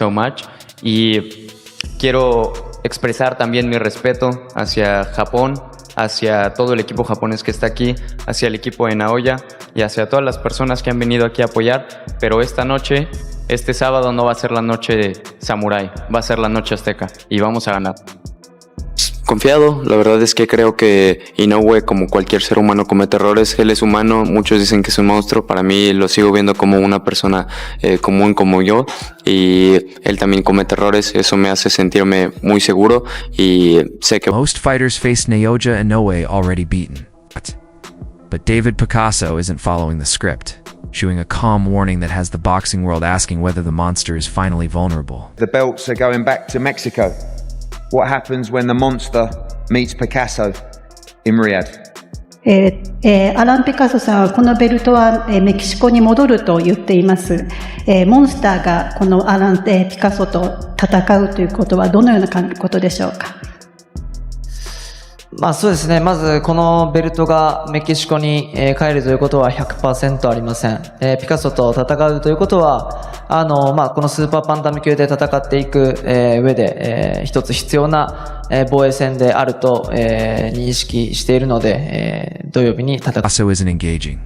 so much. Y quiero expresar también mi respeto hacia Japón, hacia todo el equipo japonés que está aquí, hacia el equipo de Naoya y hacia todas las personas que han venido aquí a apoyar. Pero esta noche, este sábado, no va a ser la noche samurái, va a ser la noche azteca y vamos a ganar. Confiado, la verdad es que creo que Inoue, como cualquier ser humano, comete errores. Él es humano, muchos dicen que es un monstruo, para mí lo sigo viendo como una persona común como yo, y él también comete errores, eso me hace sentirme muy seguro y sé que... Most fighters face Naoya Inoue already beaten. But David Picasso isn't following the script, issuing a calm warning that has the boxing world asking whether the monster is finally vulnerable. The belts are going back to Mexico. What happens when the monster meets Picasso in Riyadh? アラン・ピカソさんはこのベルトはメキシコに戻ると言っています。モンスターがこのアラン・ピカソと戦うということはどのようなことでしょうか。そうですね。まずこのベルトがメキシコに帰るということは 100% ありません。ピカソと戦うということはこのスーパーバンタム級で戦っていく上で一つ必要な防衛戦であると認識しているので土曜日に戦う。Picasso isn't engaging.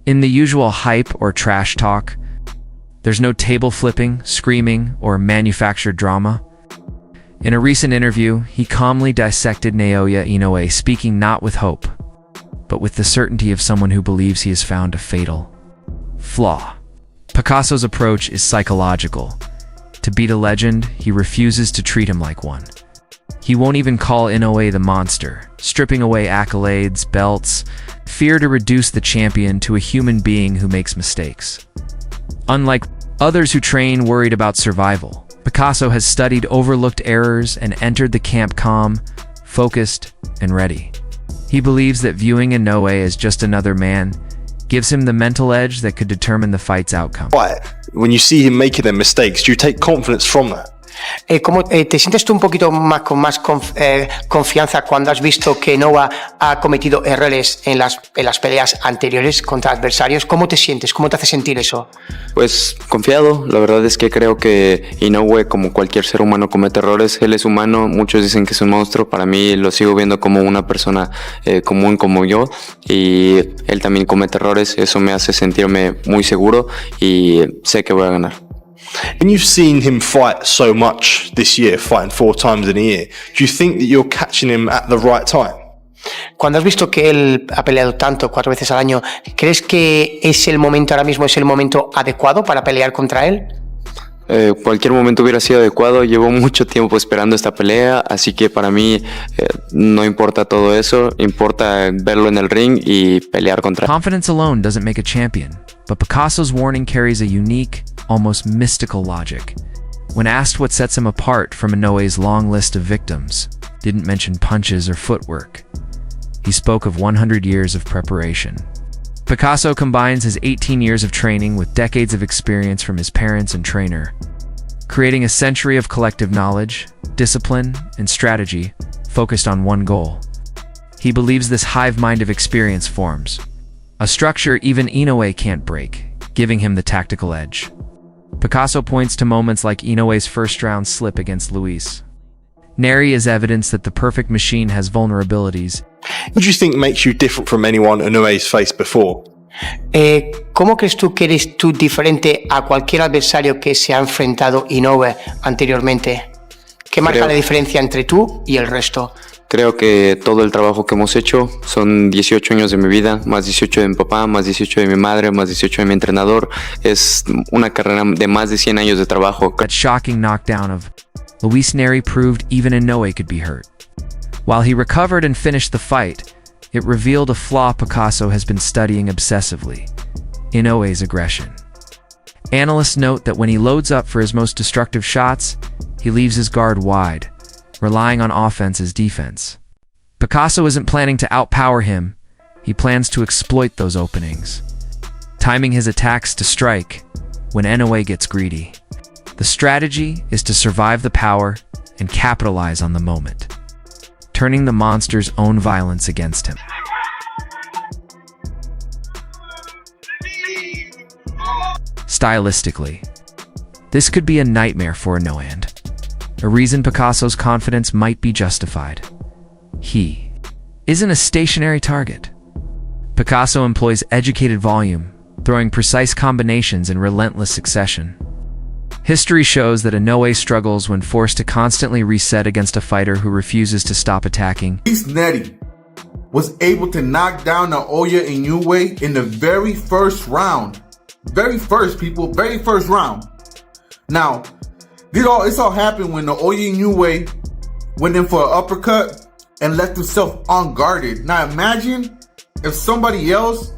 In the usual hype or trash talk, there's no table flipping, screaming, or manufactured drama. In a recent interview, he calmly dissected Naoya Inoue, speaking not with hope, but with the certainty of someone who believes he has found a fatal flaw. Picasso's approach is psychological. To beat a legend, he refuses to treat him like one. He won't even call Inoue the monster, stripping away accolades, belts, fear to reduce the champion to a human being who makes mistakes. Unlike others who train worried about survival, Picasso has studied overlooked errors and entered the camp calm, focused, and ready. He believes that viewing Inoue as just another man gives him the mental edge that could determine the fight's outcome. When you see him making their mistakes, do you take confidence from that? ¿Cómo te sientes tú un poquito más con más confianza cuando has visto que Inoue ha cometido errores en las peleas anteriores contra adversarios? ¿Cómo te sientes? ¿Cómo te hace sentir eso? Pues confiado, la verdad es que creo que Inoue, como cualquier ser humano, comete errores. Él es humano, muchos dicen que es un monstruo, para mí lo sigo viendo como una persona común como yo, y él también comete errores, eso me hace sentirme muy seguro y sé que voy a ganar. When you've seen him fight so much this year, fighting 4 times in a year, do you think that you're catching him at the right time? Cuando has visto que él ha peleado tanto, 4 veces al año, ¿crees que es el momento ahora mismo, es el momento adecuado para pelear contra él? Cualquier momento hubiera sido adecuado, llevo mucho tiempo esperando esta pelea, así que para mí no importa todo eso, importa verlo en el ring y pelear contra él. Confidence alone doesn't make a champion, but Picasso's warning carries a unique, almost mystical logic. When asked what sets him apart from Inoue's long list of victims, didn't mention punches or footwork. He spoke of 100 years of preparation. Picasso combines his 18 years of training with decades of experience from his parents and trainer, creating a century of collective knowledge, discipline, and strategy focused on one goal. He believes this hive mind of experience forms a structure even Inoue can't break, giving him the tactical edge. Picasso points to moments like Inoue's first-round slip against Luis. Neri is evidence that the perfect machine has vulnerabilities. What do you think makes you different from anyone Inoue's faced before? ¿Cómo crees tú que eres tú diferente a cualquier adversario que se ha enfrentado Inoue anteriormente? ¿Qué marca la diferencia entre tú y el resto? Creo que todo el trabajo que hemos hecho, son 18 años de mi vida, más 18 de mi papá, más 18 de mi madre, más 18 de mi entrenador. Es una carrera de más de 100 años de trabajo. That shocking knockdown of Luis Neri proved even Inoue could be hurt. While he recovered and finished the fight, it revealed a flaw Picasso has been studying obsessively: Inoue's aggression. Analysts note that when he loads up for his most destructive shots, he leaves his guard wide, relying on offense as defense. Picasso isn't planning to outpower him, he plans to exploit those openings, timing his attacks to strike when Inoue gets greedy. The strategy is to survive the power and capitalize on the moment, turning the monster's own violence against him. Stylistically, This could be a nightmare for Inoue, a reason Picasso's confidence might be justified. He isn't a stationary target. Picasso employs educated volume, throwing precise combinations in relentless succession. History shows that Inoue struggles when forced to constantly reset against a fighter who refuses to stop attacking. Luis Neri was able to knock down Naoya Inoue in the very first round. Very first round. Now, this all happened when Naoya Inoue went in for an uppercut and left himself unguarded. Now imagine if somebody else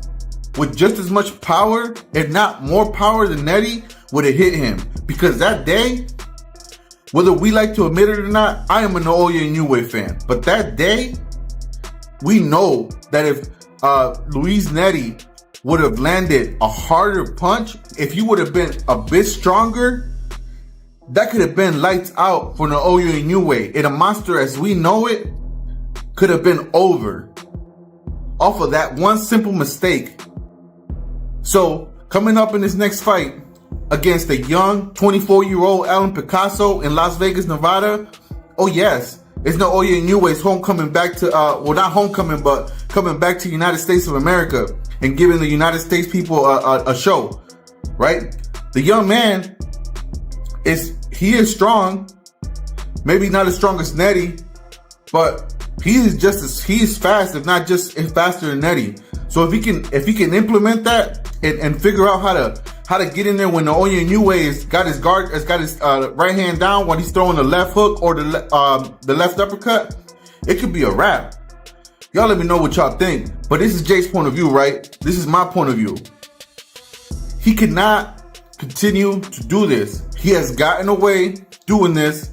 with just as much power, if not more power than Neri, would have hit him. Because that day, whether we like to admit it or not, I am a Naoya Inoue fan. But that day, we know that if Luis Neri would have landed a harder punch, if he would have been a bit stronger, that could have been lights out for Naoya Inoue. And a monster as we know it could have been over off of that one simple mistake. So coming up in this next fight against a young 24-year-old Alan Picasso in Las Vegas, Nevada, oh yes, it's Naoya Inoue's homecoming back to, well not homecoming, but coming back to the United States of America and giving the United States people a show, right? The young man he is strong, maybe not as strong as Neri, but he is fast, if not just faster than Neri. So if he can implement that and figure out how to get in there when Naoya Inoue has got his right hand down while he's throwing the left hook or the left uppercut, it could be a wrap. Y'all let me know what y'all think. But this is Jake's point of view, right? This is my point of view. He cannot continue to do this. He has gotten away doing this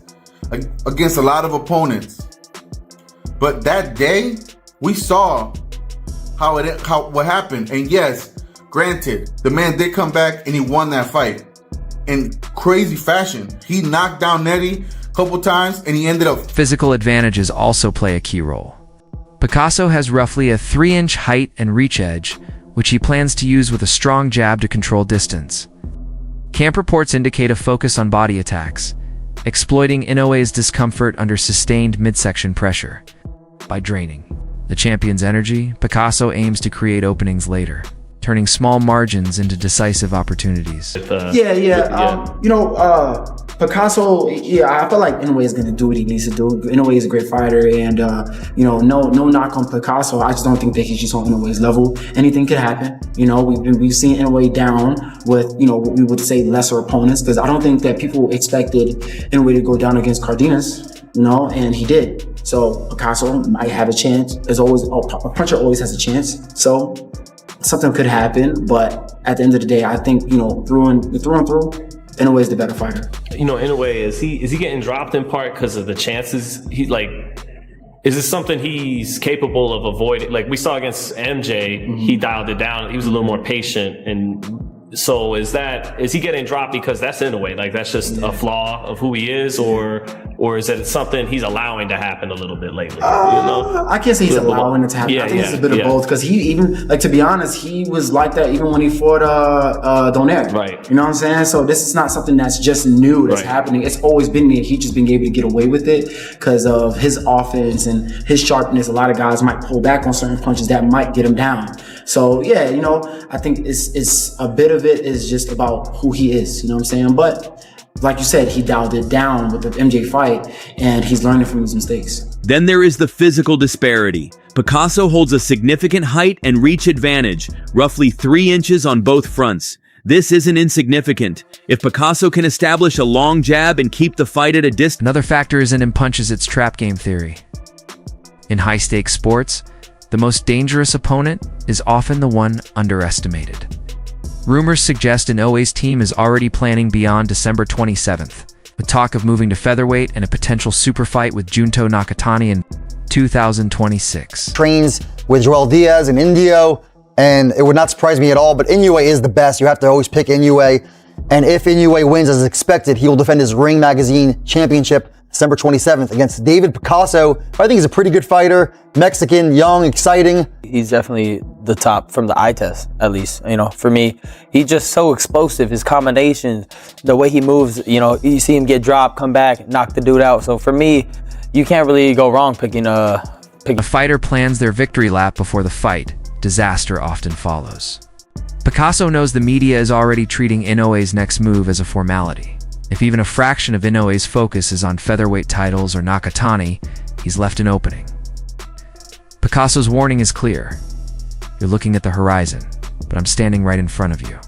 against a lot of opponents. But that day, we saw what happened. And yes, granted, the man did come back and he won that fight in crazy fashion. He knocked down Neri a couple times and he ended up... Physical advantages also play a key role. Picasso has roughly a 3-inch height and reach edge, which he plans to use with a strong jab to control distance. Camp reports indicate a focus on body attacks, exploiting Inoue's discomfort under sustained midsection pressure. By draining the champion's energy, Picasso aims to create openings later, turning small margins into decisive opportunities. Picasso, I feel like Inoue is going to do what he needs to do. Inoue is a great fighter, and no knock on Picasso. I just don't think that he's just on Inoue's level. Anything could happen. We've seen Inoue down with what we would say lesser opponents, because I don't think that people expected Inoue to go down against Cardenas, and he did. So Picasso might have a chance. As always, a puncher always has a chance. So something could happen, but at the end of the day, I think through and through, Inoue is the better fighter. Inoue, is he getting dropped in part because of the chances? Is this something he's capable of avoiding? Like we saw against MJ, he dialed it down. He was a little more patient, and so is he getting dropped because that's Inoue? Like that's just a flaw of who he is, or is it something he's allowing to happen a little bit lately? I can't say he's allowing it to happen. I think it's a bit of both, because he even, to be honest, he was like that even when he fought Donaire. Right. You know what I'm saying? So this is not something that's just new that's happening. It's always been there. He's just been able to get away with it because of his offense and his sharpness. A lot of guys might pull back on certain punches that might get him down. So yeah, I think it's a bit of it is just about who he is. You know what I'm saying? But like you said, he dialed it down with the MJ fight, and he's learning from his mistakes. Then there is the physical disparity. Picasso holds a significant height and reach advantage, roughly 3 inches on both fronts. This isn't insignificant. If Picasso can establish a long jab and keep the fight at a distance... Another factor is in punches its trap game theory. In high-stakes sports, the most dangerous opponent is often the one underestimated. Rumors suggest Inoue's team is already planning beyond December 27th, with talk of moving to featherweight and a potential super fight with Junto Nakatani in 2026. Trains with Joel Diaz and Indio, and it would not surprise me at all, but Inoue is the best. You have to always pick Inoue, and if Inoue wins as expected, he will defend his Ring Magazine championship December 27th against David Picasso. I think he's a pretty good fighter. Mexican, young, exciting. He's definitely the top from the eye test, at least. You know, for me, he's just so explosive. His combinations, the way he moves, you know, you see him get dropped, come back, knock the dude out. So for me, you can't really go wrong picking A fighter plans their victory lap before the fight. Disaster often follows. Picasso knows the media is already treating Inoue's next move as a formality. If even a fraction of Inoue's focus is on featherweight titles or Nakatani, he's left an opening. Picasso's warning is clear. You're looking at the horizon, but I'm standing right in front of you.